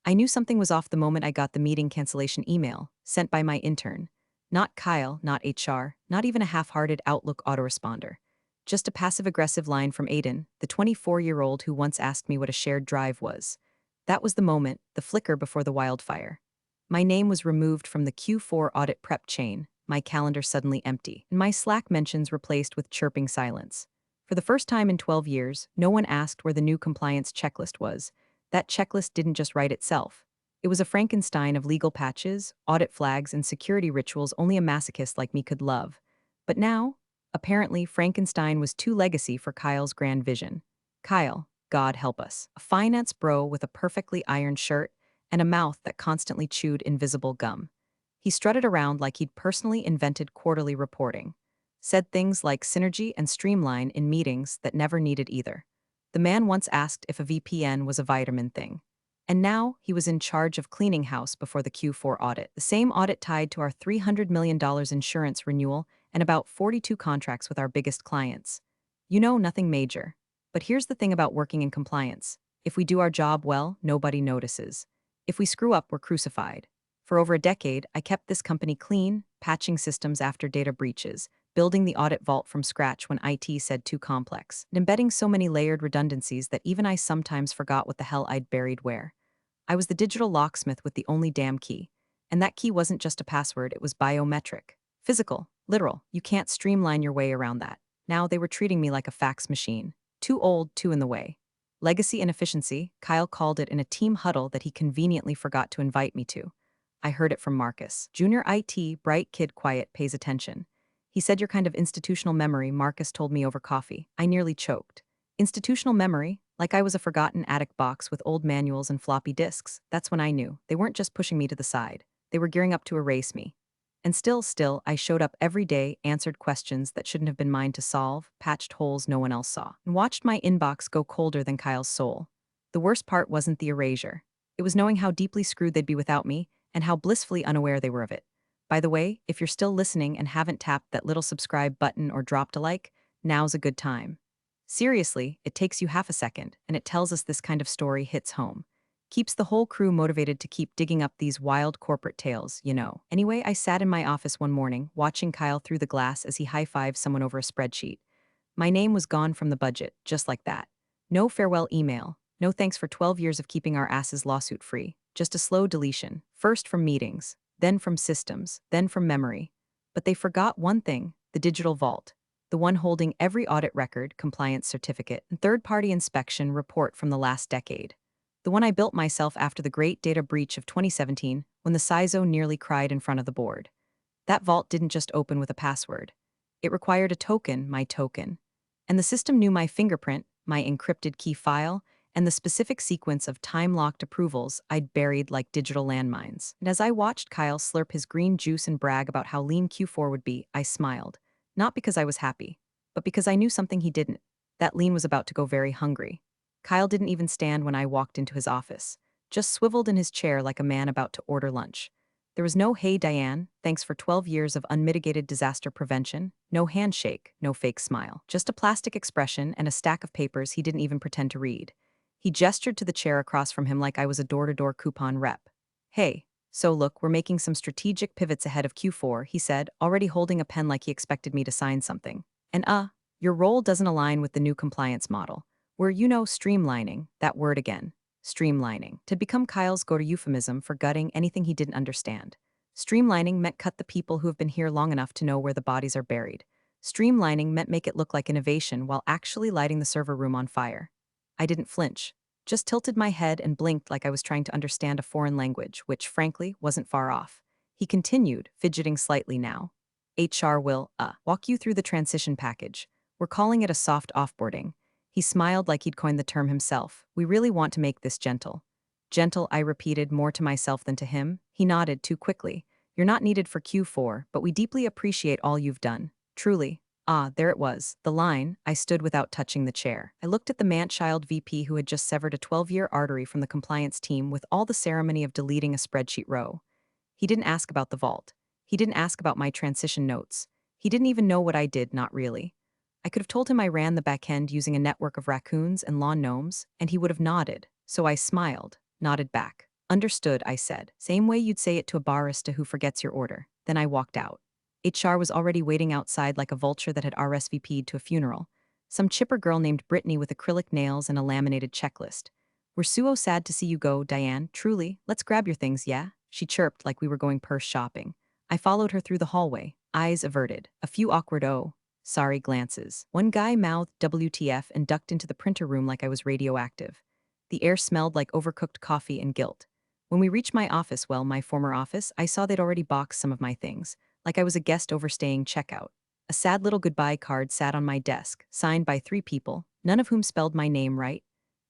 I knew something was off the moment I got the meeting cancellation email, sent by my intern. Not Kyle, not HR, not even a half-hearted Outlook autoresponder. Just a passive-aggressive line from Aiden, the 24-year-old who once asked me what a shared drive was. That was the moment, the flicker before the wildfire. My name was removed from the Q4 audit prep chain, my calendar suddenly empty, and my Slack mentions replaced with chirping silence. For the first time in 12 years, no one asked where the new compliance checklist was. That checklist didn't just write itself. It was a Frankenstein of legal patches, audit flags, and security rituals only a masochist like me could love. But now, apparently, Frankenstein was too legacy for Kyle's grand vision. Kyle, God help us, a finance bro with a perfectly ironed shirt and a mouth that constantly chewed invisible gum. He strutted around like he'd personally invented quarterly reporting. Said things like synergy and streamline in meetings that never needed either. The man once asked if a VPN was a vitamin thing. And now he was in charge of cleaning house before the Q4 audit, the same audit tied to our $300 million insurance renewal and about 42 contracts with our biggest clients. You know, nothing major. But here's the thing about working in compliance. If we do our job well, nobody notices. If we screw up, we're crucified. For over a decade, I kept this company clean, patching systems after data breaches, building the audit vault from scratch when IT said too complex, and embedding so many layered redundancies that even I sometimes forgot what the hell I'd buried where. I was the digital locksmith with the only damn key. And that key wasn't just a password, it was biometric. Physical, literal, you can't streamline your way around that. Now they were treating me like a fax machine. Too old, too in the way. Legacy inefficiency, Kyle called it in a team huddle that he conveniently forgot to invite me to. I heard it from Marcus. Junior IT, bright kid quiet, pays attention. He said your kind of institutional memory, Marcus told me over coffee. I nearly choked. Institutional memory? Like I was a forgotten attic box with old manuals and floppy disks. That's when I knew. They weren't just pushing me to the side. They were gearing up to erase me. And still, I showed up every day, answered questions that shouldn't have been mine to solve, patched holes no one else saw, and watched my inbox go colder than Kyle's soul. The worst part wasn't the erasure. It was knowing how deeply screwed they'd be without me, and how blissfully unaware they were of it. By the way, if you're still listening and haven't tapped that little subscribe button or dropped a like, now's a good time. Seriously, it takes you half a second, and it tells us this kind of story hits home. Keeps the whole crew motivated to keep digging up these wild corporate tales, you know. Anyway, I sat in my office one morning, watching Kyle through the glass as he high-fived someone over a spreadsheet. My name was gone from the budget, just like that. No farewell email, no thanks for 12 years of keeping our asses lawsuit-free. Just a slow deletion, first from meetings, then from systems, then from memory. But they forgot one thing, the digital vault. The one holding every audit record, compliance certificate, and third-party inspection report from the last decade. The one I built myself after the great data breach of 2017 when the CISO nearly cried in front of the board. That vault didn't just open with a password. It required a token, my token. And the system knew my fingerprint, my encrypted key file, and the specific sequence of time-locked approvals I'd buried like digital landmines. And as I watched Kyle slurp his green juice and brag about how lean Q4 would be, I smiled. Not because I was happy, but because I knew something he didn't. That lean was about to go very hungry. Kyle didn't even stand when I walked into his office, just swiveled in his chair like a man about to order lunch. There was no "Hey Diane, thanks for 12 years of unmitigated disaster prevention," no handshake, no fake smile, just a plastic expression and a stack of papers he didn't even pretend to read. He gestured to the chair across from him like I was a door-to-door coupon rep. "Hey, so look, we're making some strategic pivots ahead of Q4, he said, already holding a pen like he expected me to sign something. And your role doesn't align with the new compliance model. We're, streamlining, that word again. Streamlining. To become Kyle's go-to euphemism for gutting anything he didn't understand. Streamlining meant cut the people who have been here long enough to know where the bodies are buried. Streamlining meant make it look like innovation while actually lighting the server room on fire. I didn't flinch. Just tilted my head and blinked like I was trying to understand a foreign language, which, frankly, wasn't far off. He continued, fidgeting slightly now. HR will, walk you through the transition package. We're calling it a soft offboarding. He smiled like he'd coined the term himself. We really want to make this gentle. Gentle, I repeated, more to myself than to him. He nodded too quickly. You're not needed for Q4, but we deeply appreciate all you've done. Truly. There it was, the line. I stood without touching the chair. I looked at the man-child VP who had just severed a 12-year artery from the compliance team with all the ceremony of deleting a spreadsheet row. He didn't ask about the vault. He didn't ask about my transition notes. He didn't even know what I did, not really. I could have told him I ran the back end using a network of raccoons and lawn gnomes, and he would have nodded, so I smiled, nodded back. Understood, I said. Same way you'd say it to a barista who forgets your order. Then I walked out. HR was already waiting outside like a vulture that had RSVP'd to a funeral. Some chipper girl named Brittany with acrylic nails and a laminated checklist. We're so sad to see you go, Diane. Truly, let's grab your things, yeah? She chirped like we were going purse shopping. I followed her through the hallway, eyes averted, a few awkward sorry glances. One guy mouthed WTF and ducked into the printer room like I was radioactive. The air smelled like overcooked coffee and guilt. When we reached my office, well, my former office, I saw they'd already boxed some of my things, like I was a guest overstaying checkout. A sad little goodbye card sat on my desk, signed by 3 people, none of whom spelled my name right.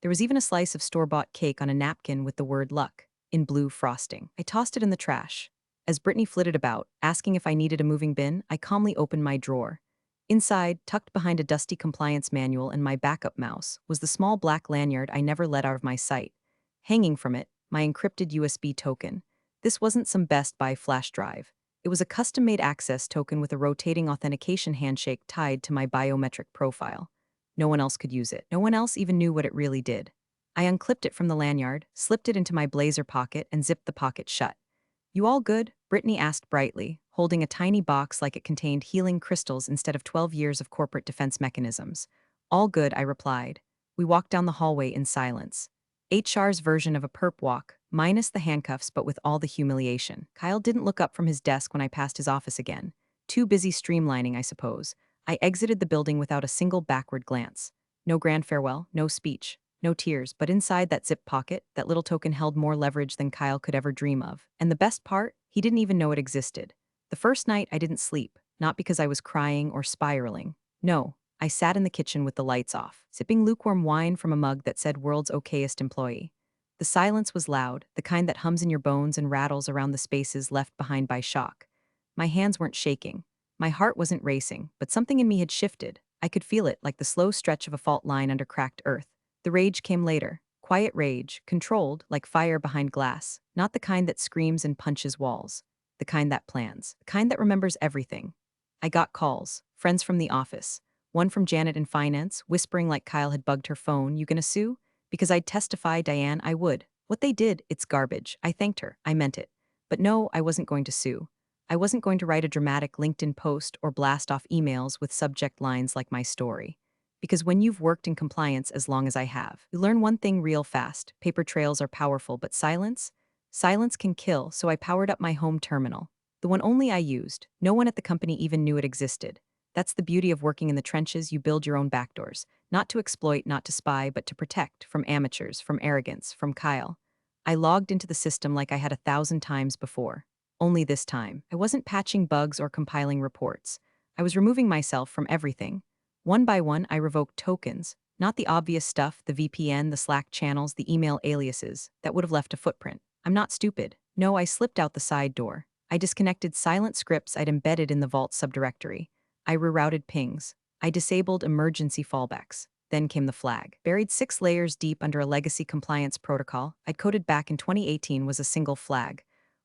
There was even a slice of store-bought cake on a napkin with the word luck in blue frosting. I tossed it in the trash. As Brittany flitted about, asking if I needed a moving bin, I calmly opened my drawer. Inside, tucked behind a dusty compliance manual and my backup mouse, was the small black lanyard I never let out of my sight. Hanging from it, my encrypted USB token. This wasn't some Best Buy flash drive. It was a custom-made access token with a rotating authentication handshake tied to my biometric profile. No one else could use it. No one else even knew what it really did. I unclipped it from the lanyard, slipped it into my blazer pocket, and zipped the pocket shut. You all good? Brittany asked brightly, holding a tiny box like it contained healing crystals instead of 12 years of corporate defense mechanisms. All good, I replied. We walked down the hallway in silence. HR's version of a perp walk, minus the handcuffs but with all the humiliation. Kyle didn't look up from his desk when I passed his office again. Too busy streamlining, I suppose. I exited the building without a single backward glance. No grand farewell, no speech. No tears, but inside that zip pocket, that little token held more leverage than Kyle could ever dream of. And the best part, he didn't even know it existed. The first night, I didn't sleep, not because I was crying or spiraling. No, I sat in the kitchen with the lights off, sipping lukewarm wine from a mug that said world's okayest employee. The silence was loud, the kind that hums in your bones and rattles around the spaces left behind by shock. My hands weren't shaking. My heart wasn't racing, but something in me had shifted. I could feel it, like the slow stretch of a fault line under cracked earth. The rage came later. Quiet rage, controlled, like fire behind glass. Not the kind that screams and punches walls. The kind that plans. The kind that remembers everything. I got calls. Friends from the office. One from Janet in finance, whispering like Kyle had bugged her phone. You gonna sue? Because I'd testify, Diane, I would. What they did, it's garbage. I thanked her. I meant it. But no, I wasn't going to sue. I wasn't going to write a dramatic LinkedIn post or blast off emails with subject lines like my story. Because when you've worked in compliance as long as I have, you learn one thing real fast. Paper trails are powerful, but silence? Silence can kill, so I powered up my home terminal. The one only I used. No one at the company even knew it existed. That's the beauty of working in the trenches. You build your own backdoors. Not to exploit, not to spy, but to protect. From amateurs, from arrogance, from Kyle. I logged into the system like I had 1,000 times before. Only this time, I wasn't patching bugs or compiling reports. I was removing myself from everything. One by one, I revoked tokens, not the obvious stuff, the VPN, the Slack channels, the email aliases, that would have left a footprint. I'm not stupid. No, I slipped out the side door. I disconnected silent scripts I'd embedded in the Vault subdirectory. I rerouted pings. I disabled emergency fallbacks. Then came the flag. Buried 6 layers deep under a legacy compliance protocol I'd coded back in 2018 was a single flag.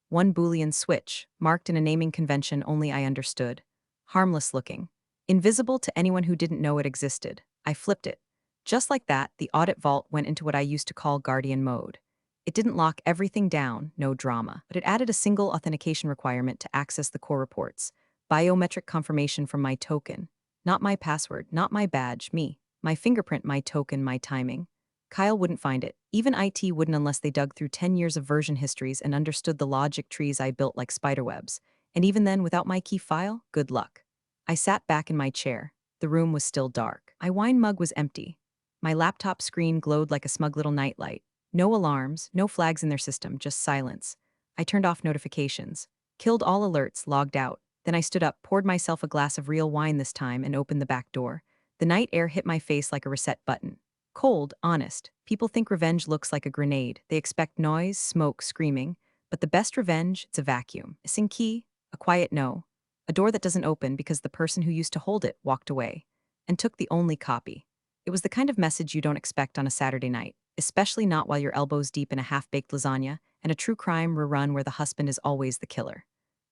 One Boolean switch, marked in a naming convention only I understood. Harmless looking. Invisible to anyone who didn't know it existed. I flipped it. Just like that, the audit vault went into what I used to call guardian mode. It didn't lock everything down, no drama, but it added a single authentication requirement to access the core reports. Biometric confirmation from my token. Not my password, not my badge, me. My fingerprint, my token, my timing. Kyle wouldn't find it. Even IT wouldn't unless they dug through 10 years of version histories and understood the logic trees I built like spiderwebs. And even then, without my key file, good luck. I sat back in my chair. The room was still dark. My wine mug was empty. My laptop screen glowed like a smug little nightlight. No alarms, no flags in their system, just silence. I turned off notifications. Killed all alerts, logged out. Then I stood up, poured myself a glass of real wine this time, and opened the back door. The night air hit my face like a reset button. Cold, honest. People think revenge looks like a grenade. They expect noise, smoke, screaming. But the best revenge, it's a vacuum. A missing key, a quiet no. A door that doesn't open because the person who used to hold it walked away and took the only copy. It was the kind of message you don't expect on a Saturday night, especially not while you're elbows deep in a half-baked lasagna and a true crime rerun where the husband is always the killer.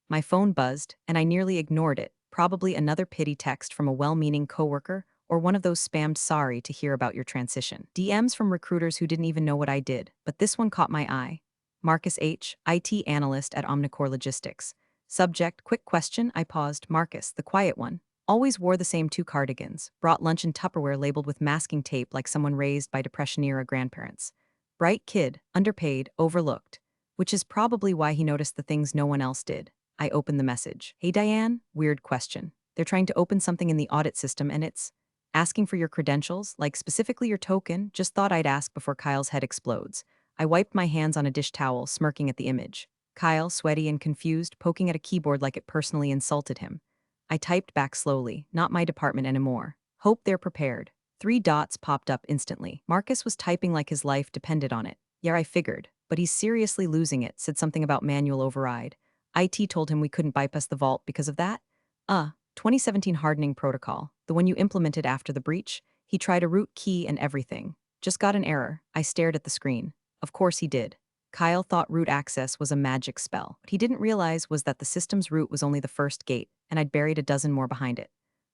My phone buzzed, and I nearly ignored it, probably another pity text from a well-meaning coworker or one of those spammed sorry to hear about your transition. DMs from recruiters who didn't even know what I did, but this one caught my eye. Marcus H., IT analyst at Omnicore Logistics. Subject, quick question. I paused. Marcus, the quiet one. Always wore the same two cardigans. Brought lunch in Tupperware labeled with masking tape like someone raised by Depression-era grandparents. Bright kid, underpaid, overlooked. Which is probably why he noticed the things no one else did. I opened the message. Hey Diane, weird question. They're trying to open something in the audit system and it's asking for your credentials, like specifically your token. Just thought I'd ask before Kyle's head explodes. I wiped my hands on a dish towel, smirking at the image. Kyle, sweaty and confused, poking at a keyboard like it personally insulted him. I typed back slowly, not my department anymore. Hope they're prepared. 3 dots popped up instantly. Marcus was typing like his life depended on it. Yeah, I figured, but he's seriously losing it, said something about manual override. IT told him we couldn't bypass the vault because of that? 2017 hardening protocol, the one you implemented after the breach. He tried a root key and everything. Just got an error. I stared at the screen. Of course he did. Kyle thought root access was a magic spell. What he didn't realize was that the system's root was only the first gate, and I'd buried a dozen more behind it.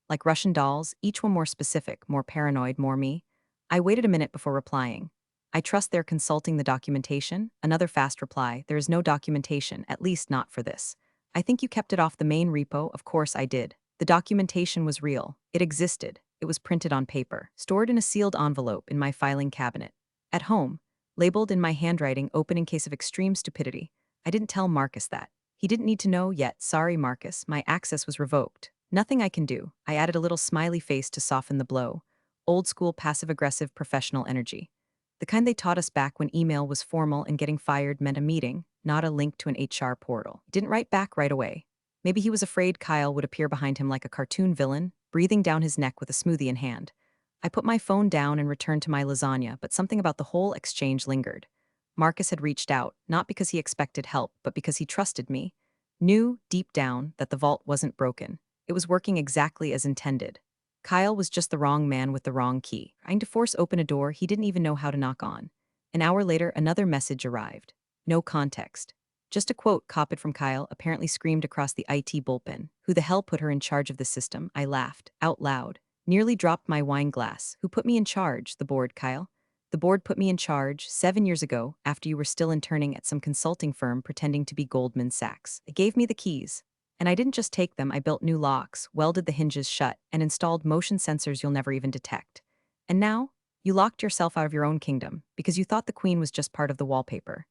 Like Russian dolls, each one more specific, more paranoid, more me. I waited a minute before replying. I trust they're consulting the documentation. Another fast reply. There is no documentation, at least not for this. I think you kept it off the main repo. Of course I did. The documentation was real. It existed. It was printed on paper, stored in a sealed envelope in my filing cabinet. At home, labeled in my handwriting, open in case of extreme stupidity. I didn't tell Marcus that. He didn't need to know yet. Sorry, Marcus, my access was revoked. Nothing I can do. I added a little smiley face to soften the blow. Old school passive-aggressive professional energy. The kind they taught us back when email was formal and getting fired meant a meeting, not a link to an HR portal. He didn't write back right away. Maybe he was afraid Kyle would appear behind him like a cartoon villain, breathing down his neck with a smoothie in hand. I put my phone down and returned to my lasagna, but something about the whole exchange lingered. Marcus had reached out, not because he expected help, but because he trusted me. Knew, deep down, that the vault wasn't broken. It was working exactly as intended. Kyle was just the wrong man with the wrong key, trying to force open a door he didn't even know how to knock on. An hour later, another message arrived. No context. Just a quote copied from Kyle, apparently screamed across the IT bullpen. Who the hell put her in charge of the system? I laughed, out loud. Nearly dropped my wine glass. Who put me in charge? The board, Kyle. The board put me in charge 7 years ago, after you were still interning at some consulting firm pretending to be Goldman Sachs. They gave me the keys. And I didn't just take them, I built new locks, welded the hinges shut, and installed motion sensors you'll never even detect. And now, you locked yourself out of your own kingdom, because you thought the queen was just part of the wallpaper.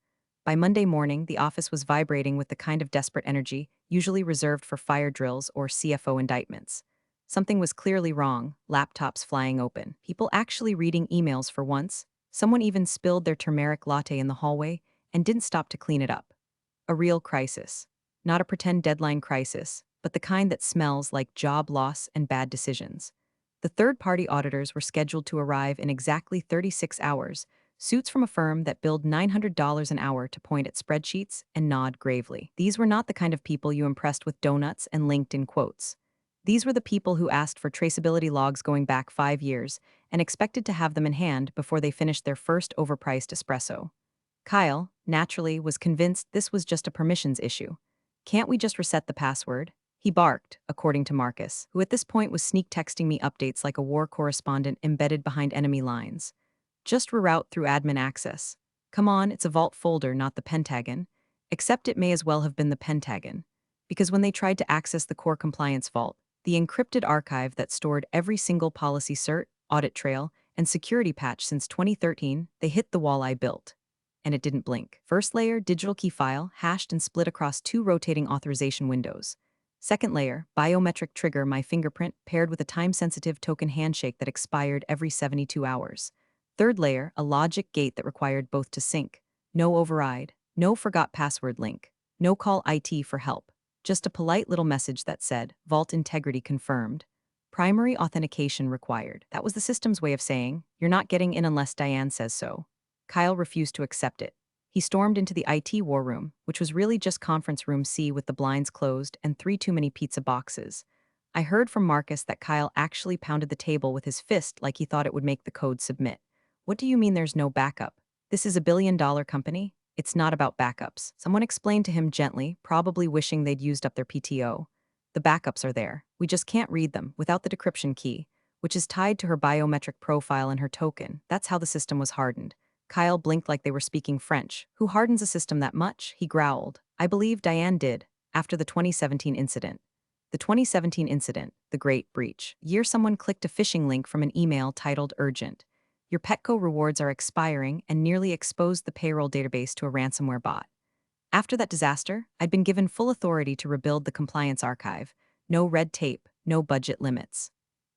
By Monday morning, the office was vibrating with the kind of desperate energy usually reserved for fire drills or CFO indictments. Something was clearly wrong, laptops flying open, people actually reading emails for once. Someone even spilled their turmeric latte in the hallway and didn't stop to clean it up. A real crisis. Not a pretend deadline crisis, but the kind that smells like job loss and bad decisions. The third-party auditors were scheduled to arrive in exactly 36 hours, suits from a firm that billed $900 an hour to point at spreadsheets and nod gravely. These were not the kind of people you impressed with donuts and LinkedIn quotes. These were the people who asked for traceability logs going back 5 years and expected to have them in hand before they finished their first overpriced espresso. Kyle, naturally, was convinced this was just a permissions issue. Can't we just reset the password? He barked, according to Marcus, who at this point was sneak texting me updates like a war correspondent embedded behind enemy lines. Just reroute through admin access. Come on, it's a vault folder, not the Pentagon. Except it may as well have been the Pentagon. Because when they tried to access the core compliance vault, the encrypted archive that stored every single policy cert, audit trail, and security patch since 2013, they hit the wall I built. And it didn't blink. First layer, digital key file, hashed and split across 2 rotating authorization windows. Second layer, biometric trigger, my fingerprint, paired with a time-sensitive token handshake that expired every 72 hours. Third layer, a logic gate that required both to sync. No override, no forgot password link, no call IT for help. Just a polite little message that said, vault integrity confirmed. Primary authentication required. That was the system's way of saying, you're not getting in unless Diane says so. Kyle refused to accept it. He stormed into the IT war room, which was really just conference room C with the blinds closed and 3 too many pizza boxes. I heard from Marcus that Kyle actually pounded the table with his fist like he thought it would make the code submit. What do you mean there's no backup? This is a billion-dollar company? It's not about backups. Someone explained to him gently, probably wishing they'd used up their PTO. The backups are there. We just can't read them without the decryption key, which is tied to her biometric profile and her token. That's how the system was hardened. Kyle blinked like they were speaking French. Who hardens a system that much? He growled. I believe Diane did, after the 2017 incident. The 2017 incident, the Great Breach. Year someone clicked a phishing link from an email titled Urgent. Your Petco rewards are expiring and nearly exposed the payroll database to a ransomware bot. After that disaster, I'd been given full authority to rebuild the compliance archive. No red tape, no budget limits.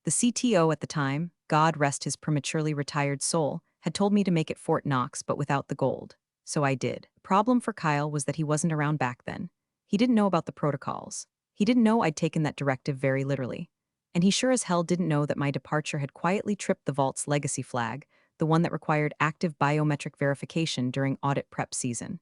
The CTO at the time, God rest his prematurely retired soul, had told me to make it Fort Knox but without the gold. So I did. The problem for Kyle was that he wasn't around back then. He didn't know about the protocols. He didn't know I'd taken that directive very literally. And he sure as hell didn't know that my departure had quietly tripped the Vault's legacy flag, the one that required active biometric verification during audit prep season.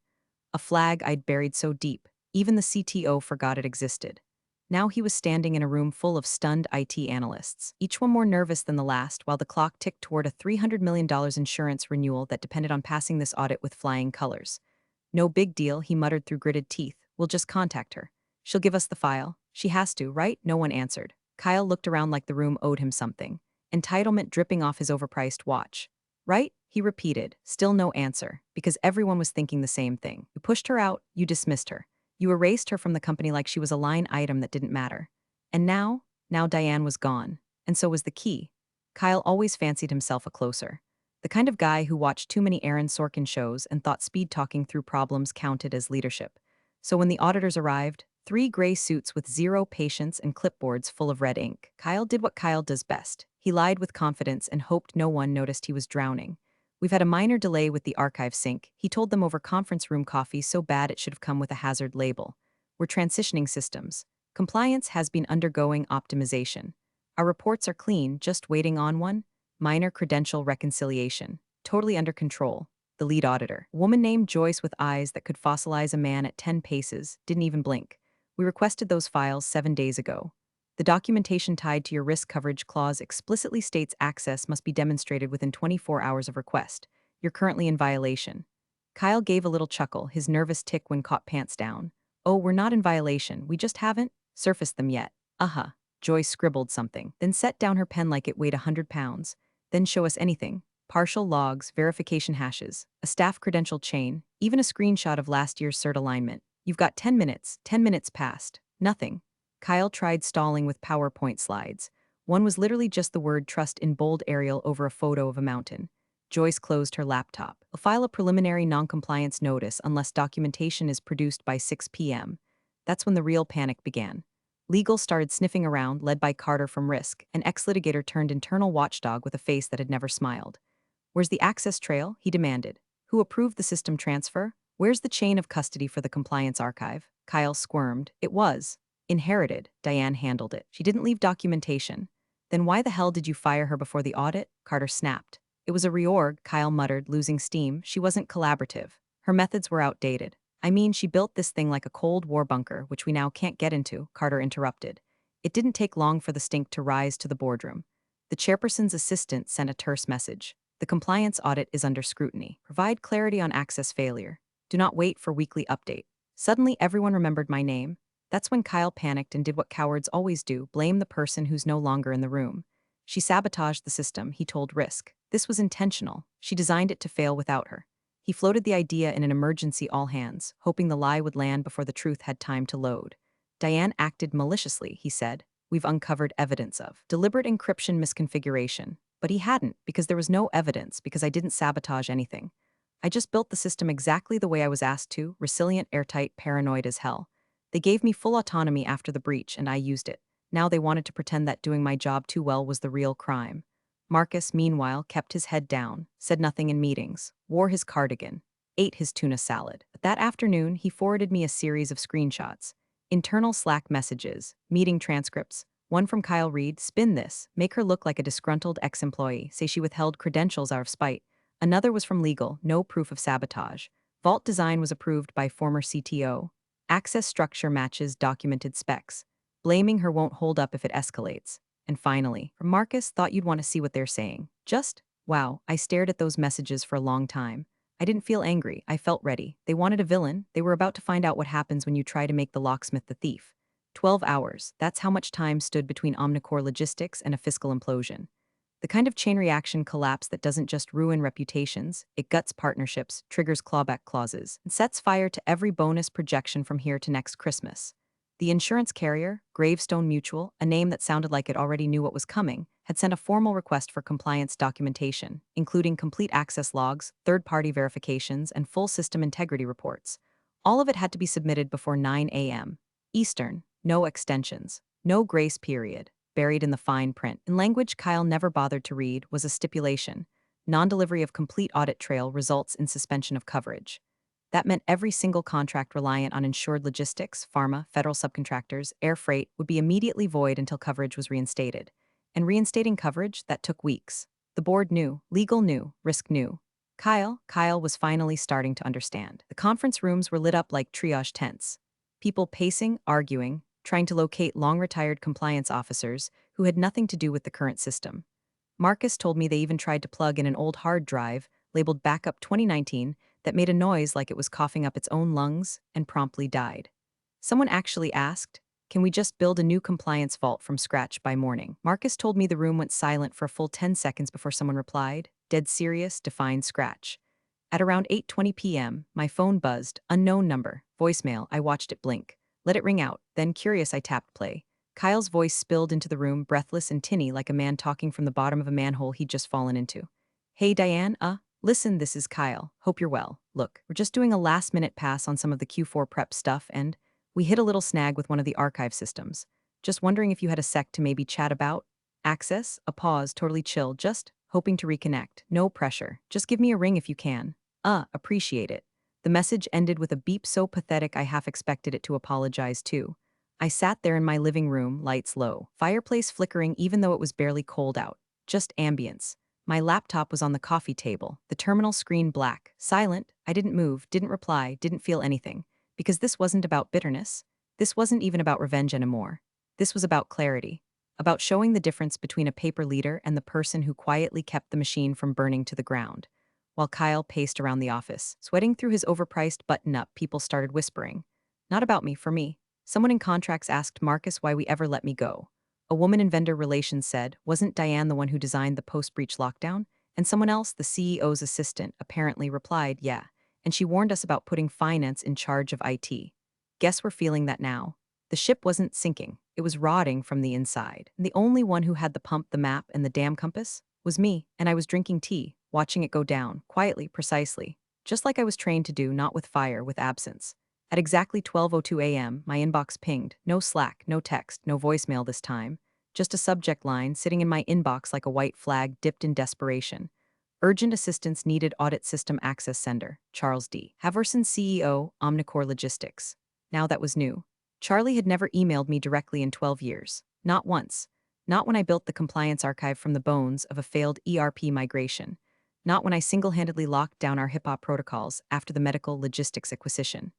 A flag I'd buried so deep, even the CTO forgot it existed. Now he was standing in a room full of stunned IT analysts, each one more nervous than the last, while the clock ticked toward a $300 million insurance renewal that depended on passing this audit with flying colors. No big deal, he muttered through gritted teeth. We'll just contact her. She'll give us the file. She has to, right? No one answered. Kyle looked around like the room owed him something. Entitlement dripping off his overpriced watch. Right? He repeated, still no answer, because everyone was thinking the same thing. You pushed her out, you dismissed her. You erased her from the company like she was a line item that didn't matter. And now Diane was gone. And so was the key. Kyle always fancied himself a closer. The kind of guy who watched too many Aaron Sorkin shows and thought speed talking through problems counted as leadership. So when the auditors arrived, 3 gray suits with 0 patience and clipboards full of red ink, Kyle did what Kyle does best. He lied with confidence and hoped no one noticed he was drowning. We've had a minor delay with the archive sync, he told them over conference room coffee so bad it should have come with a hazard label. We're transitioning systems. Compliance has been undergoing optimization. Our reports are clean, just waiting on one. Minor credential reconciliation. Totally under control. The lead auditor, a woman named Joyce with eyes that could fossilize a man at 10 paces, didn't even blink. We requested those files 7 days ago. The documentation tied to your risk coverage clause explicitly states access must be demonstrated within 24 hours of request. You're currently in violation. Kyle gave a little chuckle, his nervous tick when caught pants down. Oh, we're not in violation, we just haven't surfaced them yet. Uh-huh. Joyce scribbled something, then set down her pen like it weighed 100 pounds. Then show us anything. Partial logs, verification hashes, a staff credential chain, even a screenshot of last year's cert alignment. You've got 10 minutes, 10 minutes passed. Nothing. Kyle tried stalling with PowerPoint slides. One was literally just the word trust in bold Arial over a photo of a mountain. Joyce closed her laptop. I'll file a preliminary noncompliance notice unless documentation is produced by 6 p.m. That's when the real panic began. Legal started sniffing around, led by Carter from Risk, an ex-litigator turned internal watchdog with a face that had never smiled. Where's the access trail? He demanded. Who approved the system transfer? Where's the chain of custody for the compliance archive? Kyle squirmed. It was. Inherited. Diane handled it. She didn't leave documentation. Then why the hell did you fire her before the audit? Carter snapped. It was a reorg, Kyle muttered, losing steam. She wasn't collaborative. Her methods were outdated. I mean, she built this thing like a Cold War bunker, which we now can't get into, Carter interrupted. It didn't take long for the stink to rise to the boardroom. The chairperson's assistant sent a terse message. The compliance audit is under scrutiny. Provide clarity on access failure. Do not wait for weekly update. Suddenly, everyone remembered my name. That's when Kyle panicked and did what cowards always do, blame the person who's no longer in the room. She sabotaged the system, he told Risk. This was intentional. She designed it to fail without her. He floated the idea in an emergency all-hands, hoping the lie would land before the truth had time to load. Diane acted maliciously, he said. We've uncovered evidence of deliberate encryption misconfiguration. But he hadn't, because there was no evidence, because I didn't sabotage anything. I just built the system exactly the way I was asked to, resilient, airtight, paranoid as hell. They gave me full autonomy after the breach, and I used it. Now they wanted to pretend that doing my job too well was the real crime. Marcus, meanwhile, kept his head down, said nothing in meetings, wore his cardigan, ate his tuna salad. But that afternoon, he forwarded me a series of screenshots. Internal Slack messages, meeting transcripts. One from Kyle Reed, spin this, make her look like a disgruntled ex-employee, say she withheld credentials out of spite. Another was from legal, no proof of sabotage. Vault design was approved by former CTO. Access structure matches documented specs. Blaming her won't hold up if it escalates. And finally, from Marcus, thought you'd want to see what they're saying. Just, wow, I stared at those messages for a long time. I didn't feel angry, I felt ready. They wanted a villain, they were about to find out what happens when you try to make the locksmith the thief. 12 hours, that's how much time stood between Omnicore logistics and a fiscal implosion. The kind of chain reaction collapse that doesn't just ruin reputations, it guts partnerships, triggers clawback clauses, and sets fire to every bonus projection from here to next Christmas. The insurance carrier, Gravestone Mutual, a name that sounded like it already knew what was coming, had sent a formal request for compliance documentation, including complete access logs, third-party verifications, and full system integrity reports. All of it had to be submitted before 9 a.m. Eastern, no extensions, no grace period. Buried in the fine print, in language Kyle never bothered to read, was a stipulation. Non-delivery of complete audit trail results in suspension of coverage. That meant every single contract reliant on insured logistics, pharma, federal subcontractors, air freight would be immediately void until coverage was reinstated. And reinstating coverage, that took weeks. The board knew, legal knew, risk knew. Kyle was finally starting to understand. The conference rooms were lit up like triage tents. People pacing, arguing, trying to locate long-retired compliance officers who had nothing to do with the current system. Marcus told me they even tried to plug in an old hard drive, labeled Backup 2019, that made a noise like it was coughing up its own lungs and promptly died. Someone actually asked, "Can we just build a new compliance vault from scratch by morning?" Marcus told me the room went silent for a full 10 seconds before someone replied, dead serious, defined scratch. At around 8:20 p.m., my phone buzzed, unknown number, voicemail. I watched it blink. Let it ring out, then curious I tapped play. Kyle's voice spilled into the room, breathless and tinny like a man talking from the bottom of a manhole he'd just fallen into. "Hey Diane, listen, this is Kyle. Hope you're well. Look, we're just doing a last-minute pass on some of the Q4 prep stuff and we hit a little snag with one of the archive systems. Just wondering if you had a sec to maybe chat about access." A pause, totally chill, just hoping to reconnect. No pressure. Just give me a ring if you can. Appreciate it. The message ended with a beep so pathetic I half expected it to apologize too. I sat there in my living room, lights low, fireplace flickering even though it was barely cold out. Just ambience. My laptop was on the coffee table, the terminal screen black, silent. I didn't move, didn't reply, didn't feel anything. Because this wasn't about bitterness. This wasn't even about revenge anymore. This was about clarity. About showing the difference between a paper leader and the person who quietly kept the machine from burning to the ground. While Kyle paced around the office, sweating through his overpriced button-up, people started whispering. Not about me, for me. Someone in contracts asked Marcus why we ever let me go. A woman in vendor relations said, wasn't Diane the one who designed the post-breach lockdown? And someone else, the CEO's assistant, apparently replied, yeah. And she warned us about putting finance in charge of IT. Guess we're feeling that now. The ship wasn't sinking. It was rotting from the inside. And the only one who had the pump, the map, and the damn compass was me, and I was drinking tea, watching it go down, quietly, precisely, just like I was trained to do, not with fire, with absence. At exactly 12:02 a.m., my inbox pinged. No Slack, no text, no voicemail this time. Just a subject line sitting in my inbox like a white flag dipped in desperation. Urgent assistance needed, audit system access sender, Charles D. Haverson, CEO, Omnicore Logistics. Now that was new. Charlie had never emailed me directly in 12 years. Not once. Not when I built the compliance archive from the bones of a failed ERP migration. Not when I single-handedly locked down our HIPAA protocols after the medical logistics acquisition.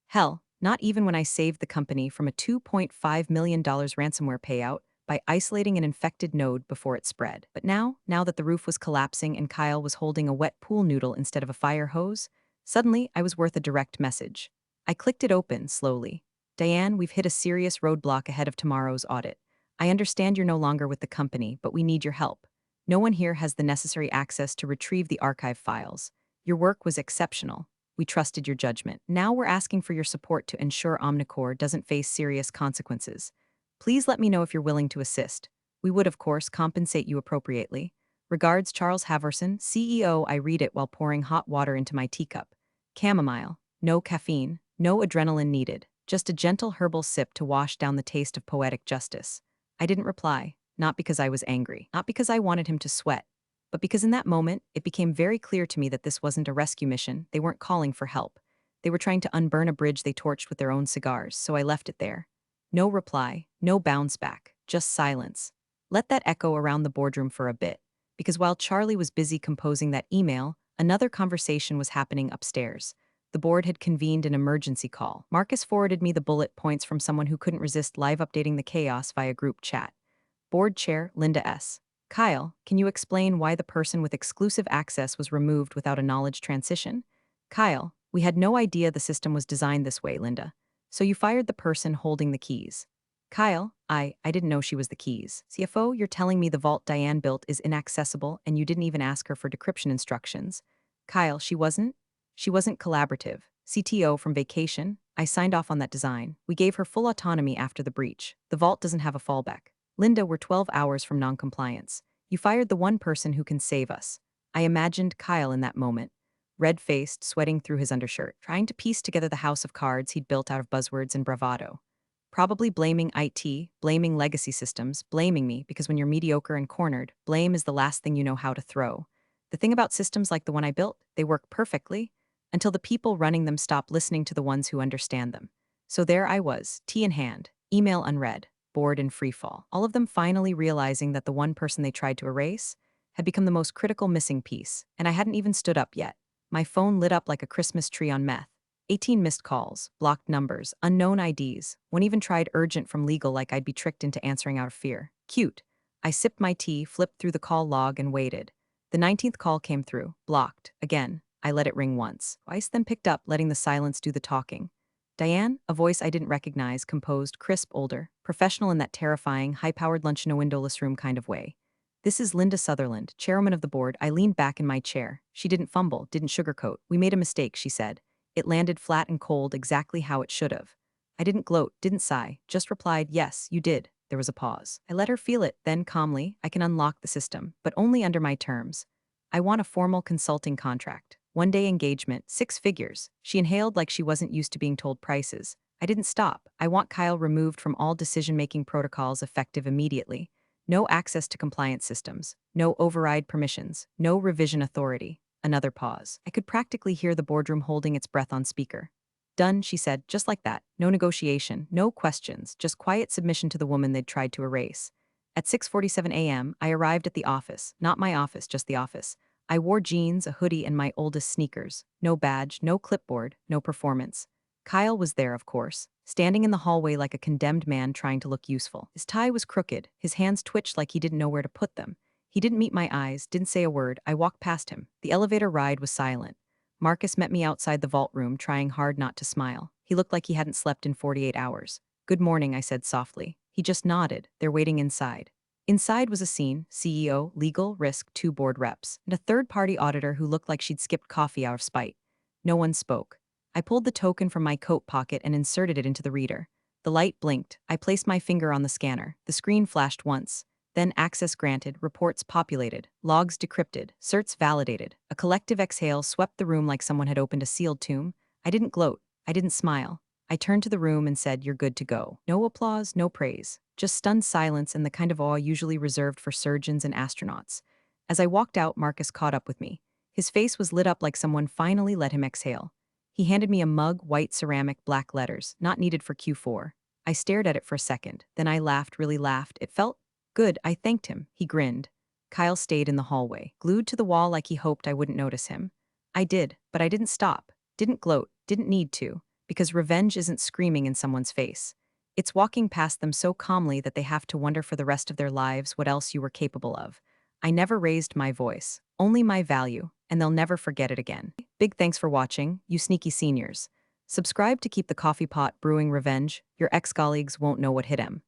Hell, not even when I saved the company from a $2.5 million ransomware payout by isolating an infected node before it spread. But now that the roof was collapsing and Kyle was holding a wet pool noodle instead of a fire hose, suddenly I was worth a direct message. I clicked it open, slowly. Diane, we've hit a serious roadblock ahead of tomorrow's audit. I understand you're no longer with the company, but we need your help. No one here has the necessary access to retrieve the archive files. Your work was exceptional. We trusted your judgment. Now we're asking for your support to ensure Omnicore doesn't face serious consequences. Please let me know if you're willing to assist. We would, of course, compensate you appropriately. Regards, Charles Haverson, CEO. I read it while pouring hot water into my teacup. Chamomile. No caffeine. No adrenaline needed. Just a gentle herbal sip to wash down the taste of poetic justice. I didn't reply, not because I was angry, not because I wanted him to sweat, but because in that moment, it became very clear to me that this wasn't a rescue mission. They weren't calling for help. They were trying to unburn a bridge they torched with their own cigars, so I left it there. No reply, no bounce back, just silence. Let that echo around the boardroom for a bit, because while Charlie was busy composing that email, another conversation was happening upstairs. The board had convened an emergency call. Marcus forwarded me the bullet points from someone who couldn't resist live updating the chaos via group chat. Board Chair, Linda S. Kyle, can you explain why the person with exclusive access was removed without a knowledge transition? Kyle, we had no idea the system was designed this way, Linda. So you fired the person holding the keys. Kyle, I didn't know she was the keys. CFO, you're telling me the vault Diane built is inaccessible and you didn't even ask her for decryption instructions. Kyle, she wasn't? She wasn't collaborative. CTO from vacation? I signed off on that design. We gave her full autonomy after the breach. The vault doesn't have a fallback. Linda, we're 12 hours from noncompliance. You fired the one person who can save us. I imagined Kyle in that moment, red-faced, sweating through his undershirt, trying to piece together the house of cards he'd built out of buzzwords and bravado. Probably blaming IT, blaming legacy systems, blaming me, because when you're mediocre and cornered, blame is the last thing you know how to throw. The thing about systems like the one I built, they work perfectly until the people running them stop listening to the ones who understand them. So there I was, tea in hand, email unread, bored in freefall. All of them finally realizing that the one person they tried to erase had become the most critical missing piece, and I hadn't even stood up yet. My phone lit up like a Christmas tree on meth. 18 missed calls, blocked numbers, unknown IDs. One even tried urgent from legal like I'd be tricked into answering out of fear. Cute. I sipped my tea, flipped through the call log, and waited. The 19th call came through, blocked. Again, I let it ring once. Twice, then picked up, letting the silence do the talking. Diane, a voice I didn't recognize, composed, crisp, older, professional in that terrifying, high-powered lunch in a windowless room kind of way. This is Linda Sutherland, chairwoman of the board. I leaned back in my chair. She didn't fumble, didn't sugarcoat. We made a mistake, she said. It landed flat and cold, exactly how it should have. I didn't gloat, didn't sigh, just replied, yes, you did. There was a pause. I let her feel it, then calmly, I can unlock the system, but only under my terms. I want a formal consulting contract. 1-day engagement, 6 figures. She inhaled like she wasn't used to being told prices. I didn't stop. I want Kyle removed from all decision-making protocols effective immediately. No access to compliance systems. No override permissions. No revision authority. Another pause. I could practically hear the boardroom holding its breath on speaker. Done, she said, just like that. No negotiation, no questions, just quiet submission to the woman they'd tried to erase. At 6:47 a.m., I arrived at the office. Not my office, just the office. I wore jeans, a hoodie, and my oldest sneakers. No badge, no clipboard, no performance. Kyle was there, of course, standing in the hallway like a condemned man trying to look useful. His tie was crooked, his hands twitched like he didn't know where to put them. He didn't meet my eyes, didn't say a word. I walked past him. The elevator ride was silent. Marcus met me outside the vault room, trying hard not to smile. He looked like he hadn't slept in 48 hours. Good morning, I said softly. He just nodded. They're waiting inside. Inside was a scene: CEO, legal, risk, 2 board reps, and a third-party auditor who looked like she'd skipped coffee out of spite. No one spoke. I pulled the token from my coat pocket and inserted it into the reader. The light blinked. I placed my finger on the scanner. The screen flashed once. Then access granted, reports populated, logs decrypted, certs validated. A collective exhale swept the room like someone had opened a sealed tomb. I didn't gloat. I didn't smile. I turned to the room and said, "You're good to go." No applause, no praise. Just stunned silence and the kind of awe usually reserved for surgeons and astronauts. As I walked out, Marcus caught up with me. His face was lit up like someone finally let him exhale. He handed me a mug, white ceramic, black letters, not needed for Q4. I stared at it for a second. Then I laughed, really laughed. It felt good. I thanked him. He grinned. Kyle stayed in the hallway, glued to the wall like he hoped I wouldn't notice him. I did, but I didn't stop. Didn't gloat. Didn't need to. Because revenge isn't screaming in someone's face. It's walking past them so calmly that they have to wonder for the rest of their lives what else you were capable of. I never raised my voice. Only my value, and they'll never forget it again. Big thanks for watching, you sneaky seniors. Subscribe to keep the coffee pot brewing revenge. Your ex-colleagues won't know what hit 'em.